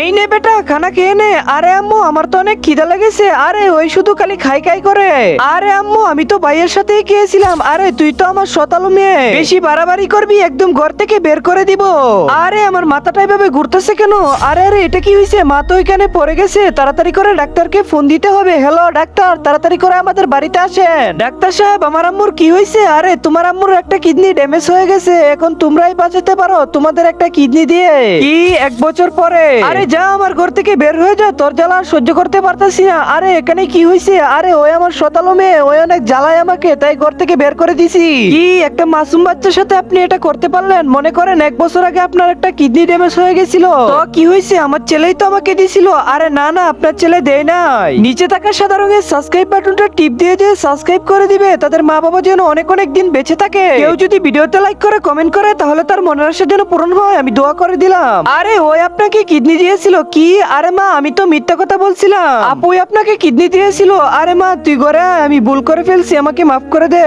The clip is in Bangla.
এই নে বেটা খানা খেয়ে নে। আরে আম্মু আমার তো অনেক খিদা লেগেছে। আরে ওই শুধু খালি খাই খাই করে। আরে আম্মু আমি তো ভাইয়ের সাথেই খেয়েছিলাম। আরে তুই তো আমার শতালু মেয়ে, বেশি বাড়াবাড়ি করবি একদম ঘর থেকে বের করে দিব। আরে আমার মাথাটা এভাবে ঘুরতেছে কেন? আরে আরে এটা কি হয়েছে? মা তো ওইখানে পড়ে গেছে, তাড়াতাড়ি করে ডাক্তারকে ফোন দিতে হবে। হ্যালো ডাক্তার, তাড়াতাড়ি করে আমাদের বাড়িতে আসেন। ডাক্তার সাহেব আমার আম্মুর কি হয়েছে? আরে তোমার আম্মুর একটা কিডনি ড্যামেজ হয়ে গেছে, এখন তোমরাই বাঁচাতে পারো তোমাদের একটা কিডনি দিয়ে। কি 1 বছর পরে? আরে যা আমার ঘর থেকে বের হয়ে যা, তোর জ্বালা আর সহ্য করতে পারতাছি না। আরে এখানে কি হয়েছে? আরে ওই আমার শতালো মেয়ে, ওই অনেক জ্বালায় আমাকে, তাই ঘর থেকে বের করে দিছি। কি একটা মাসুম বাচ্চার সাথে আপনি এটা করতে পারলেন? মনে করেন 1 বছর আগে আপনার একটা কিডনি ড্যামেজ হয়ে গেছিল, তো কি হয়েছে? আমার ছেলেই তো আমাকে দিছিল। আরে না না, আপনার ছেলে দেয় নাই। নিচে থাকা সাদা রঙের সাবস্ক্রাইব বাটনটা টিপ দিয়ে দিয়ে সাবস্ক্রাইব করে দিবে, তাদের মা বাবা যেন অনেক অনেক দিন বেঁচে থাকে। কেউ যদি ভিডিওতে লাইক করে কমেন্ট করে তাহলে তার মনের আশা যেন পূরণ হয়, আমি দোয়া করে দিলাম। আরে ওই আপনাকে কিডনি দিয়েছিল কি? আরে মা আমি তো মিথ্যা কথা বলছিলাম, আপু আপনাকে কিডনি দিয়েছিল। আরে মা তুই ঘরে আয়, আমি ভুল করে ফেলছি, আমাকে মাফ করে দে।